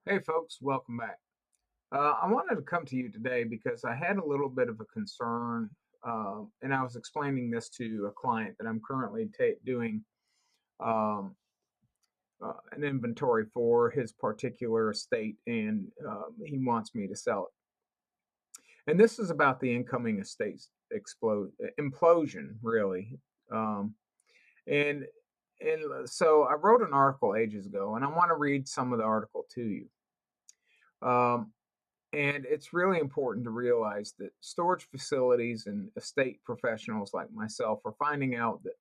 Hey folks, welcome back. I wanted to come to you today because I had a little bit of a concern, and I was explaining this to a client that I'm currently doing um, an inventory for his particular estate, and he wants me to sell it. And this is about the incoming estate implosion, really. Um, and so I wrote an article ages ago, and I want to read some of the article to you. Um, And it's really important to realize that storage facilities and estate professionals like myself are finding out that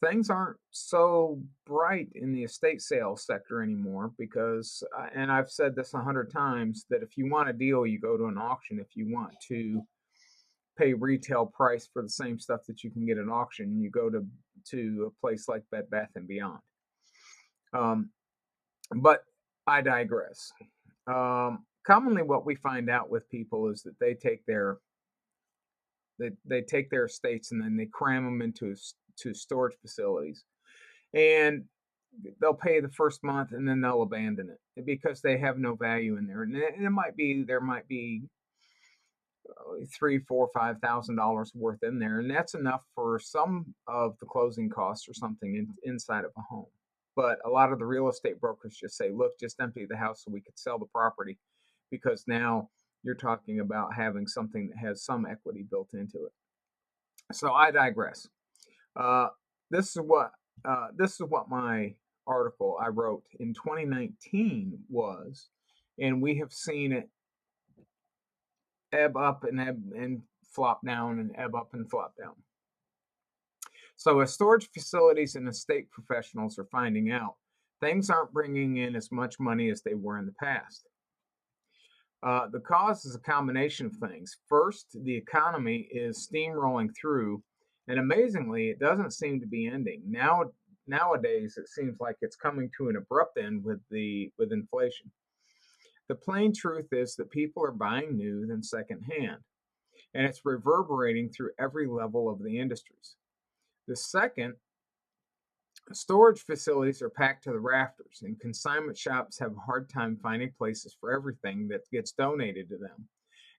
things aren't so bright in the estate sales sector anymore because, and I've said this 100 times, that if you want a deal, you go to an auction. If you want to pay retail price for the same stuff that you can get at auction, you go to a place like Bed Bath and Beyond. Um, but I digress. Commonly, what we find out with people is that they take their estates and then they cram them into to storage facilities, and they'll pay the first month and then they'll abandon it because they have no value in there. And there might be three, four, $5,000 worth in there, and that's enough for some of the closing costs or something inside of a home. But a lot of the real estate brokers just say, look, just empty the house so we could sell the property, because now you're talking about having something that has some equity built into it. So I digress. Uh, this is what my article I wrote in 2019 was, and we have seen it ebb and flop down and ebb up and flop down. So as storage facilities and estate professionals are finding out, things aren't bringing in as much money as they were in the past. The cause is a combination of things. First, the economy is steamrolling through, and amazingly, it doesn't seem to be ending. Nowadays, it seems like it's coming to an abrupt end with inflation. The plain truth is that people are buying new than secondhand, and it's reverberating through every level of the industries. The second, storage facilities are packed to the rafters, and consignment shops have a hard time finding places for everything that gets donated to them.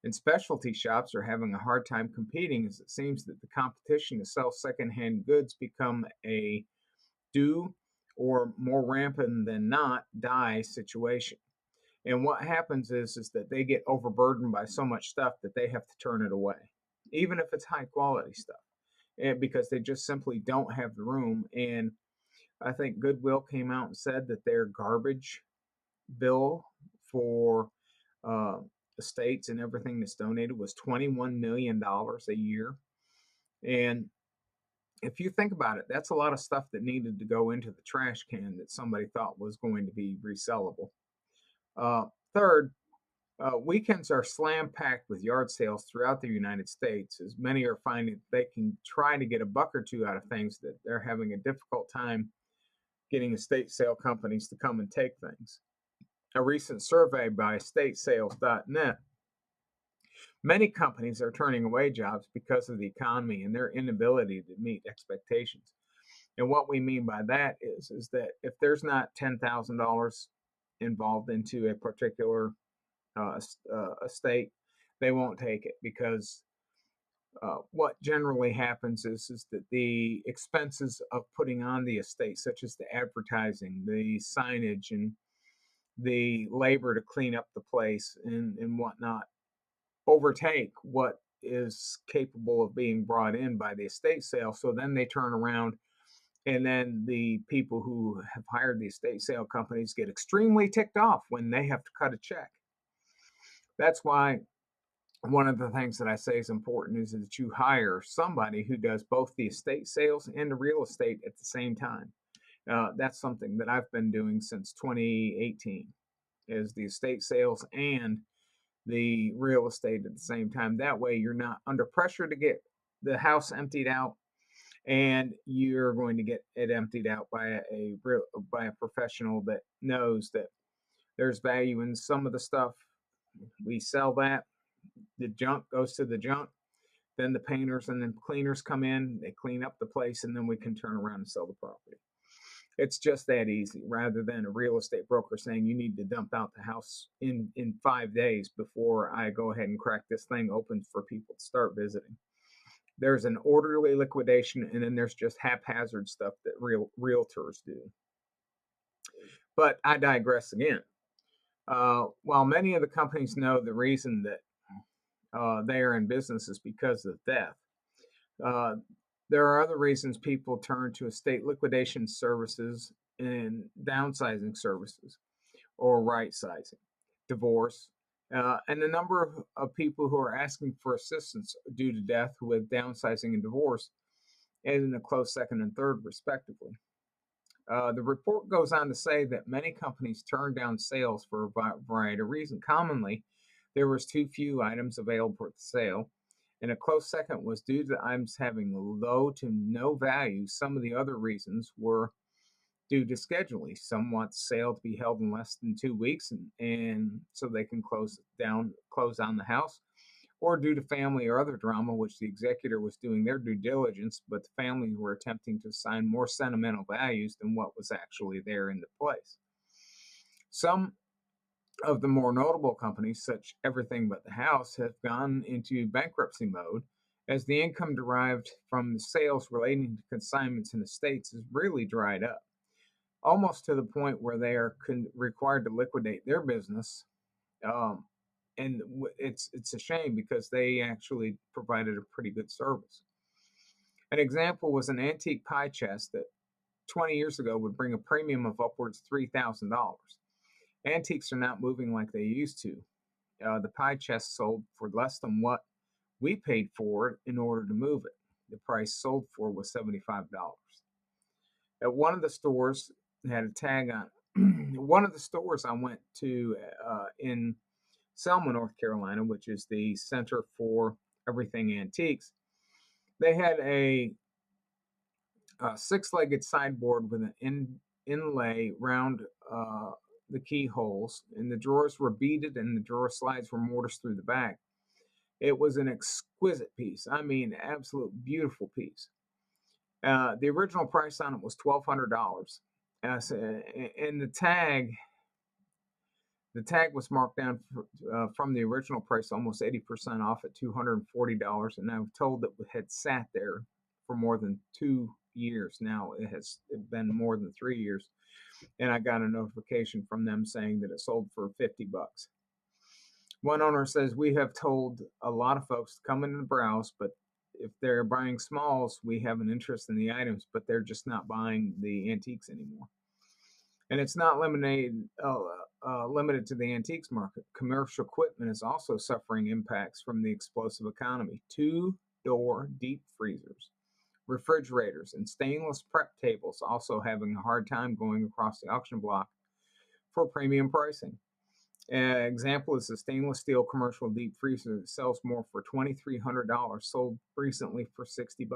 And specialty shops are having a hard time competing, as it seems that the competition to sell secondhand goods become a do or more rampant than not die situation. And what happens is that they get overburdened by so much stuff that they have to turn it away, even if it's high quality stuff, and because they just simply don't have the room. And I think Goodwill came out and said that their garbage bill for uh, estates and everything that's donated was $21 million a year. And if you think about it, that's a lot of stuff that needed to go into the trash can that somebody thought was going to be resellable. Third, weekends are slam packed with yard sales throughout the United States, as many are finding they can try to get a buck or two out of things that they're having a difficult time getting estate sale companies to come and take things. A recent survey by estatesales.net, many companies are turning away jobs because of the economy and their inability to meet expectations. And what we mean by that is that if there's not $10,000 involved into a particular estate, they won't take it, because what generally happens is that the expenses of putting on the estate, such as the advertising, the signage, and the labor to clean up the place and whatnot, overtake what is capable of being brought in by the estate sale. So then they turn around, and then the people who have hired the estate sale companies get extremely ticked off when they have to cut a check. That's why one of the things that I say is important is that you hire somebody who does both the estate sales and the real estate at the same time. That's something that I've been doing since 2018, is the estate sales and the real estate at the same time. That way you're not under pressure to get the house emptied out, and you're going to get it emptied out by a professional that knows that there's value in some of the stuff. We sell that, the junk goes to the junk, then the painters and the cleaners come in, they clean up the place, and then we can turn around and sell the property. It's just that easy, rather than a real estate broker saying you need to dump out the house in 5 days before I go ahead and crack this thing open for people to start visiting. There's an orderly liquidation, and then there's just haphazard stuff that realtors do. But I digress again. While many of the companies know the reason that they are in business is because of death, uh, there are other reasons people turn to estate liquidation services and downsizing services or right sizing, divorce, and the number of people who are asking for assistance due to death with downsizing and divorce is in a close second and third, respectively. The report goes on to say that many companies turn down sales for a variety of reasons. Commonly, there was too few items available for sale, and a close second was due to the items having low to no value. Some of the other reasons were due to scheduling. Some want the sale to be held in less than 2 weeks, and so they can close on the house, or due to family or other drama, which the executor was doing their due diligence, but the family were attempting to assign more sentimental values than what was actually there in the place. Some of the more notable companies, such Everything But the House, have gone into bankruptcy mode as the income derived from the sales relating to consignments and estates is really dried up, almost to the point where they are required to liquidate their business. Um, and it's a shame because they actually provided a pretty good service. An example was an antique pie chest that 20 years ago would bring a premium of upwards $3,000. Antiques are not moving like they used to. The pie chest sold for less than what we paid for it in order to move it. The price sold for was $75. At one of the stores, had a tag on one of the stores I went to in Selma, North Carolina, which is the center for everything antiques. They had a six-legged sideboard with an inlay round the keyholes, and the drawers were beaded, and the drawer slides were mortised through the back. It was an exquisite piece. I mean, absolute beautiful piece. The original price on it was $1,200, and the tag was marked down from the original price almost 80% off at $240, and I'm told that it had sat there for more than 2 years. Now it has been more than 3 years, and I got a notification from them saying that it sold for $50. One owner says, we have told a lot of folks to come in and browse, but if they're buying smalls, we have an interest in the items, but they're just not buying the antiques anymore. And it's not limited to the antiques market. Commercial equipment is also suffering impacts from the explosive economy. Two-door deep freezers, refrigerators, and stainless prep tables also having a hard time going across the auction block for premium pricing. An example is a stainless steel commercial deep freezer that sells more for $2,300, sold recently for $60.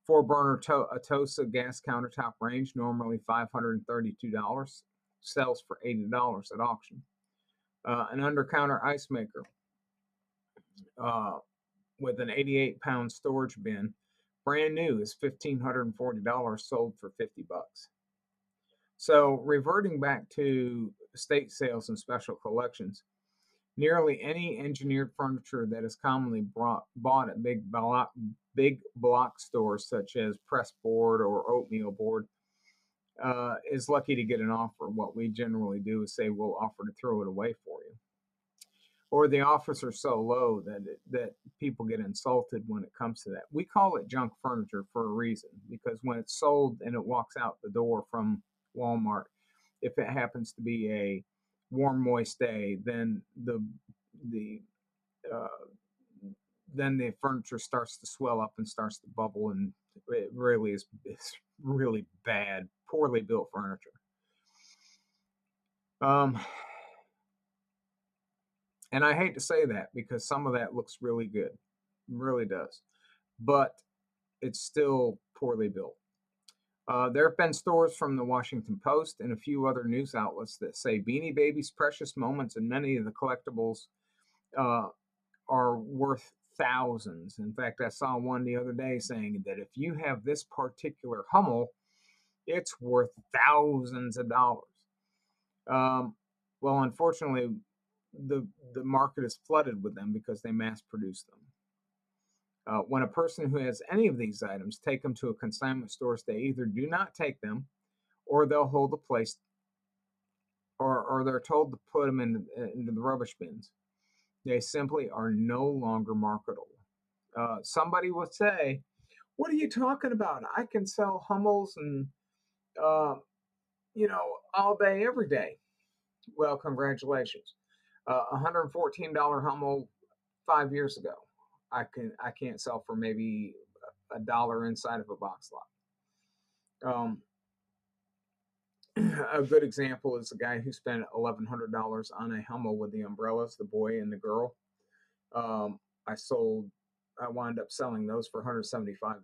Four-burner Atosa gas countertop range, normally $532, sells for $80 at auction. An under-counter ice maker uh, with an 88-pound storage bin, brand new, is $1,540, sold for $50. So, reverting back to estate sales and special collections, nearly any engineered furniture that is commonly bought at big block stores such as press board or oatmeal board is lucky to get an offer. What we generally do is say we'll offer to throw it away for you, or the offers are so low that people get insulted when it comes to that. We call it junk furniture for a reason, because when it's sold and it walks out the door from Walmart, if it happens to be a warm, moist day, then the uh, then the furniture starts to swell up and starts to bubble, and it really is it's really bad, poorly built furniture. Um, and I hate to say that because some of that looks really good, really does, but it's still poorly built. There have been stories from the Washington Post and a few other news outlets that say Beanie Babies' precious moments and many of the collectibles uh, are worth thousands. In fact, I saw one the other day saying that if you have this particular Hummel, It's worth thousands of dollars. Um, well, unfortunately, the the market is flooded with them because they mass produce them. When a person who has any of these items take them to a consignment stores, they either do not take them, or they'll hold the place, or they're told to put them into the rubbish bins. They simply are no longer marketable. Somebody would say, "What are you talking about? I can sell Hummels and uh, all day, every day." Well, congratulations. $114 Hummel 5 years ago. I can't sell for maybe $1 inside of a box lot. A good example is the guy who spent $1,100 on a Hummel with the umbrellas, the boy and the girl. Um, I sold. I wound up selling those for $175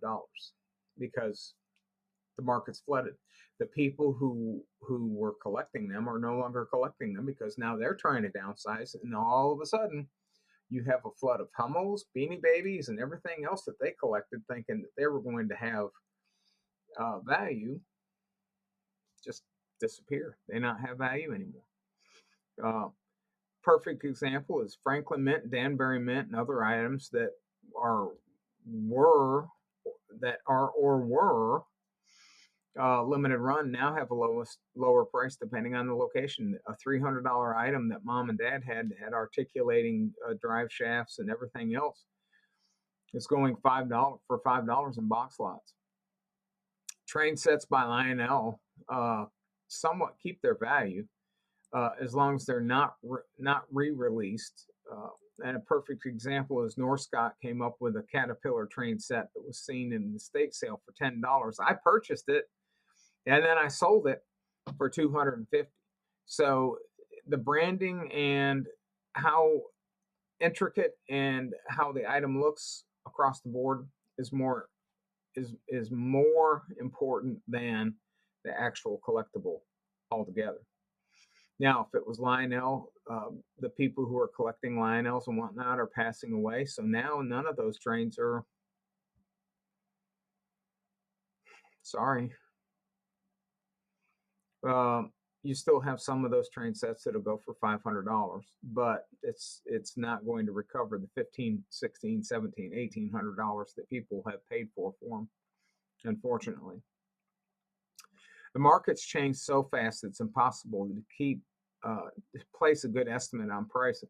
because the market's flooded. The people who were collecting them are no longer collecting them because now they're trying to downsize, and all of a sudden you have a flood of Hummels, Beanie Babies, and everything else that they collected, thinking that they were going to have value, just disappear. They not have value anymore. Uh, Perfect example is Franklin Mint, Danbury Mint, and other items that are were that are or were limited run now have a lower price depending on the location. A $300 item that mom and dad had articulating drive shafts and everything else is going $5 in box lots. Train sets by Lionel somewhat keep their value as long as they're not re-released. And a perfect example is Norscott came up with a Caterpillar train set that was seen in the estate sale for $10. I purchased it and then I sold it for $250. So the branding and how intricate and how the item looks across the board is more important than the actual collectible altogether. Now, if it was Lionel, the people who are collecting Lionels and whatnot are passing away. So now none of those trains are, sorry. You still have some of those train sets that'll go for $500, but it's not going to recover the 15, 16, 17, $1,800 that people have paid for them, unfortunately. The market's changed so fast it's impossible to place a good estimate on pricing,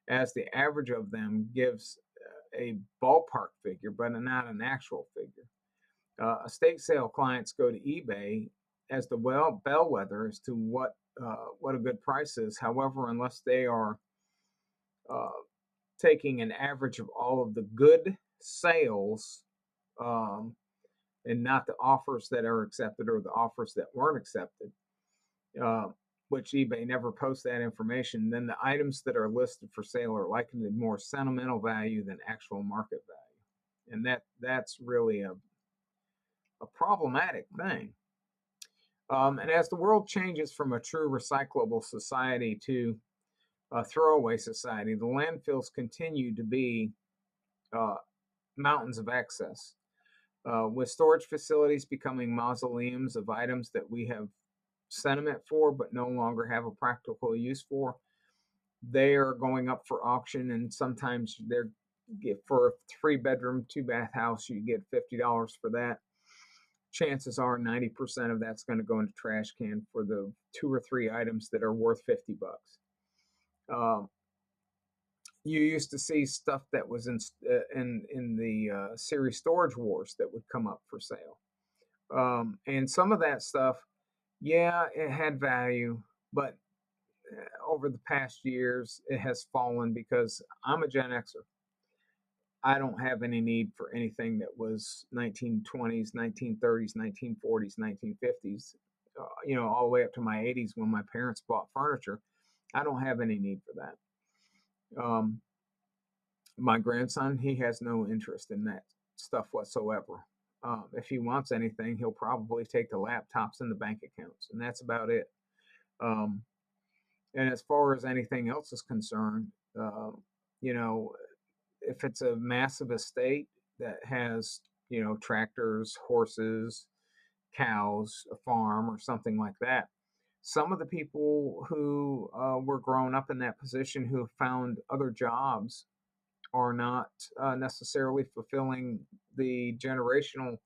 as the average of them gives a ballpark figure, but not an actual figure. Estate sale clients go to eBay as the bellwether as to what a good price is. However, unless they are uh, taking an average of all of the good sales um, and not the offers that are accepted or the offers that weren't accepted, uh, which eBay never posts that information, then the items that are listed for sale are likely to more sentimental value than actual market value, and that's really a problematic thing. And as the world changes from a true recyclable society to a throwaway society, the landfills continue to be uh, mountains of excess. With storage facilities becoming mausoleums of items that we have sentiment for but no longer have a practical use for, they are going up for auction, and sometimes they're for a 3-bedroom, 2-bath house, you get $50 for that. Chances are 90% of that's going to go into trash can for the 2 or 3 items that are worth $50. Um, you used to see stuff that was in the series storage wars that would come up for sale, and some of that stuff, yeah, it had value, but over the past years it has fallen because I'm a Gen Xer. I don't have any need for anything that was 1920s, 1930s, 1940s, 1950s, all the way up to my 80s when my parents bought furniture. I don't have any need for that. My grandson, he has no interest in that stuff whatsoever. If he wants anything, he'll probably take the laptops and the bank accounts, and that's about it. Um, and as far as anything else is concerned, you know, if it's a massive estate that has, tractors, horses, cows, a farm, or something like that. Some of the people who were grown up in that position who have found other jobs are not necessarily fulfilling the generational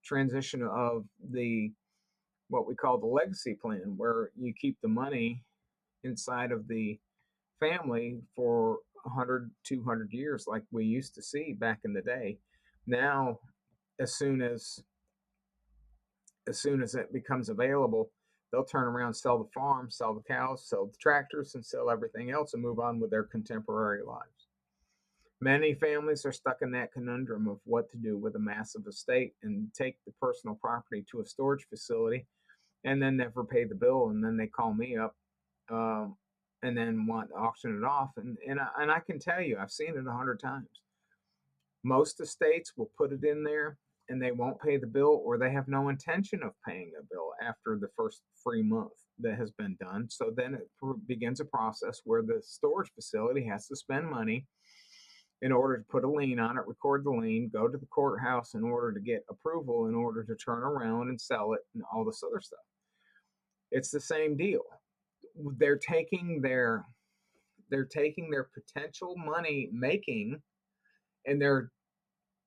transition of the what we call the legacy plan, where you keep the money inside of the family for 100, 200 years, like we used to see back in the day. Now, as soon as it becomes available, they'll turn around, sell the farm, sell the cows, sell the tractors, and sell everything else and move on with their contemporary lives. Many families are stuck in that conundrum of what to do with a massive estate and take the personal property to a storage facility and then never pay the bill. And then they call me up um, and then want to auction it off. And I can tell you, I've seen it 100 times. Most estates will put it in there and they won't pay the bill, or they have no intention of paying a bill after the first free month that has been done. So then it begins a process where the storage facility has to spend money in order to put a lien on it, record the lien, go to the courthouse in order to get approval, in order to turn around and sell it, and all this other stuff. It's the same deal. They're taking their potential money making and they're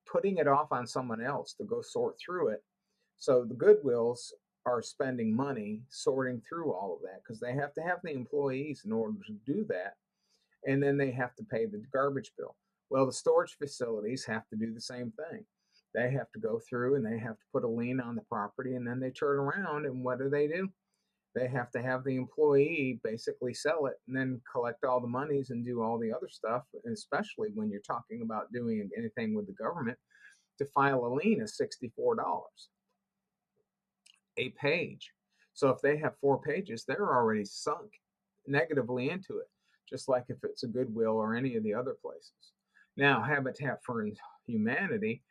putting it off on someone else to go sort through it. So the Goodwills are spending money sorting through all of that because they have to have the employees in order to do that. And then they have to pay the garbage bill. Well, the storage facilities have to do the same thing. They have to go through and they have to put a lien on the property, and then they turn around and what do? They have to have the employee basically sell it and then collect all the monies and do all the other stuff, especially when you're talking about doing anything with the government. To file a lien is $64 a page. So if they have 4 pages, they're already sunk negatively into it, just like if it's a Goodwill or any of the other places. Now, Habitat for Humanity,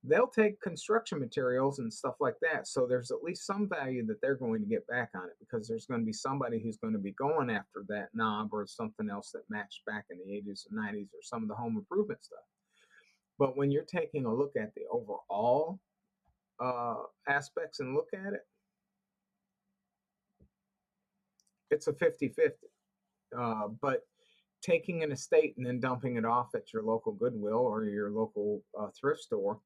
they'll take construction materials and stuff like that. So there's at least some value that they're going to get back on it, because there's going to be somebody who's going to be going after that knob or something else that matched back in the 80s or 90s or some of the home improvement stuff. But when you're taking a look at the overall aspects and look at it, it's a 50-50. But taking an estate and then dumping it off at your local Goodwill or your local thrift store,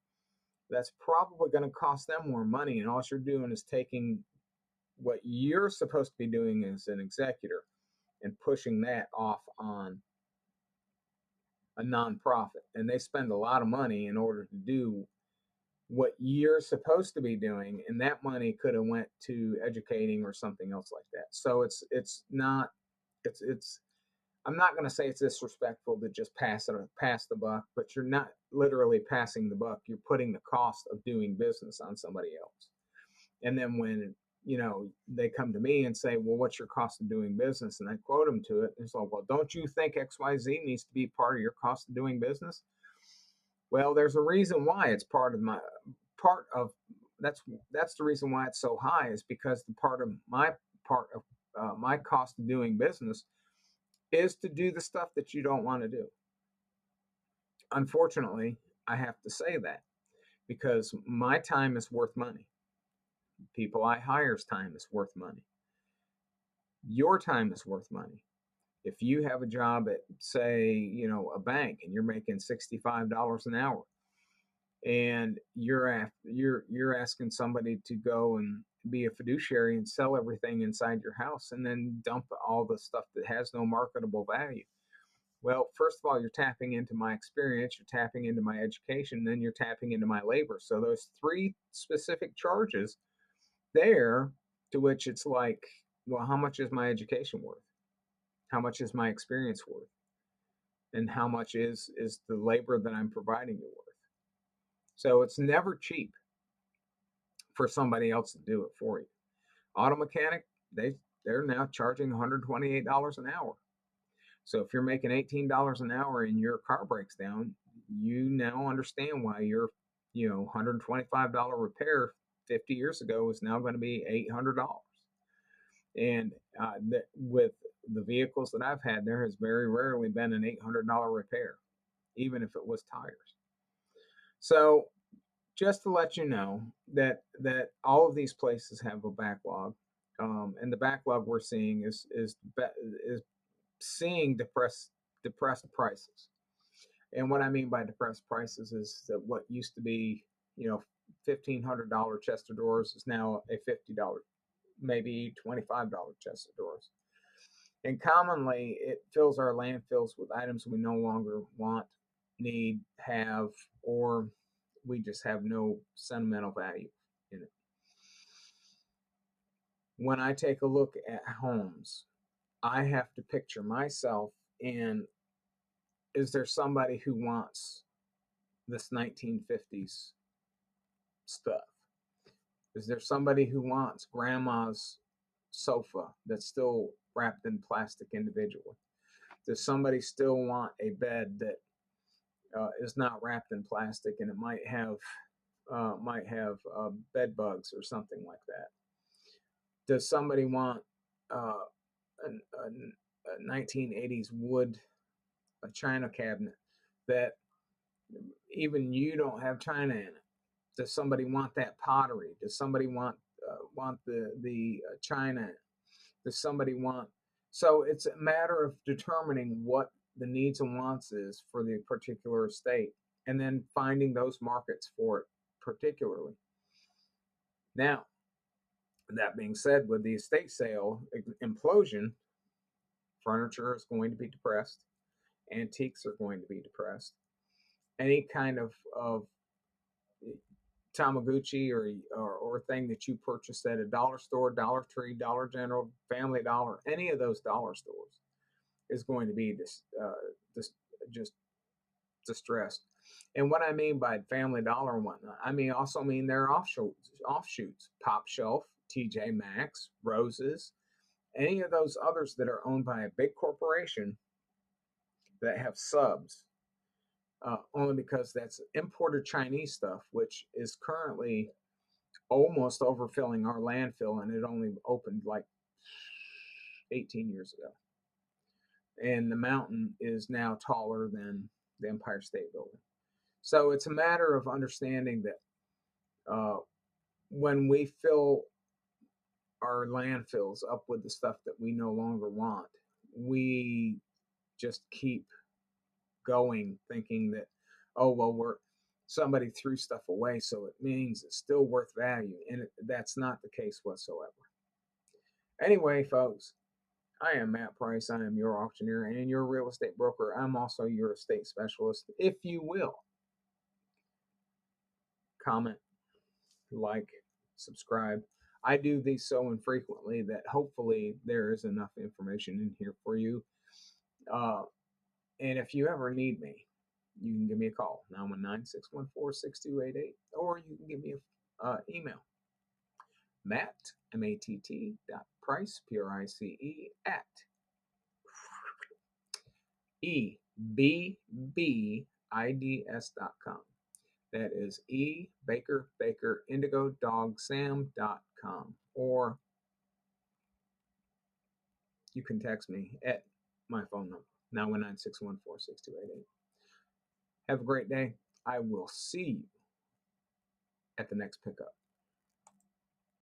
that's probably going to cost them more money. And all you're doing is taking what you're supposed to be doing as an executor and pushing that off on a nonprofit. And they spend a lot of money in order to do what you're supposed to be doing, and that money could have went to educating or something else like that. So it's not it's I'm not going to say it's disrespectful to just pass the buck, but you're not literally passing the buck. You're putting the cost of doing business on somebody else. And then when they come to me and say, well, what's your cost of doing business? And I quote them to it. It's like, well, don't you think XYZ needs to be part of your cost of doing business? Well, there's a reason why it's part of that's the reason why it's so high, is because the part of my cost of doing business is to do the stuff that you don't want to do. Unfortunately, I have to say that, because my time is worth money. People I hire's time is worth money. Your time is worth money. If you have a job at, say, a bank, and you're making $65 an hour, and you're asking somebody to go and be a fiduciary and sell everything inside your house and then dump all the stuff that has no marketable value. Well, first of all, you're tapping into my experience, you're tapping into my education, then you're tapping into my labor. So those 3 specific charges there, to which it's like, well, how much is my education worth? How much is my experience worth? And how much is the labor that I'm providing you worth? So it's never cheap for somebody else to do it for you. Auto mechanic, they're now charging $128 an hour. So if you're making $18 an hour and your car breaks down, you now understand why your $125 repair 50 years ago is now going to be $800. And with the vehicles that I've had, there has very rarely been an $800 repair, even if it was tires. So just to let you know that all of these places have a backlog, and the backlog we're seeing is seeing depressed prices. And what I mean by depressed prices is that what used to be, $1,500 chest of drawers is now a $50, maybe $25 chest of drawers. And commonly, it fills our landfills with items we no longer want, need, have, or we just have no sentimental value in it. When I take a look at homes, I have to picture myself in, is there somebody who wants this 1950s stuff? Is there somebody who wants grandma's sofa that's still wrapped in plastic individually? Does somebody still want a bed that is not wrapped in plastic and it might have bed bugs or something like that? Does somebody want a 1980s wood a china cabinet that even you don't have china in it? Does somebody want that pottery? Does somebody want the china? Does somebody want? So it's a matter of determining what the needs and wants is for the particular estate, and then finding those markets for it particularly. Now, that being said, with the estate sale implosion, furniture is going to be depressed, antiques are going to be depressed. Any kind of Tamaguchi or thing that you purchased at a dollar store, Dollar Tree, Dollar General, Family Dollar, any of those dollar stores is going to be just distressed. And what I mean by Family Dollar and whatnot, I mean also mean their offshoots, Top Shelf, TJ Maxx, Roses, any of those others that are owned by a big corporation that have subs, only because that's imported Chinese stuff, which is currently almost overfilling our landfill, and it only opened like 18 years ago. And the mountain is now taller than the Empire State Building. So it's a matter of understanding that when we fill our landfills up with the stuff that we no longer want, we just keep going thinking that, oh, well, somebody threw stuff away, so it means it's still worth value. And that's not the case whatsoever. Anyway, folks, I am Matt Price. I am your auctioneer and your real estate broker. I'm also your estate specialist. If you will, comment, like, subscribe. I do these so infrequently that hopefully there is enough information in here for you. And if you ever need me, you can give me a call, 919-614-6288, or you can give me an email, Matt, M-A-T-T, Price, P-R-I-C-E, at EBBIDS.com. That is EBakerBakerIndigoDogSam.com. Or you can text me at my phone number, 919-614-6288. Have a great day. I will see you at the next pickup.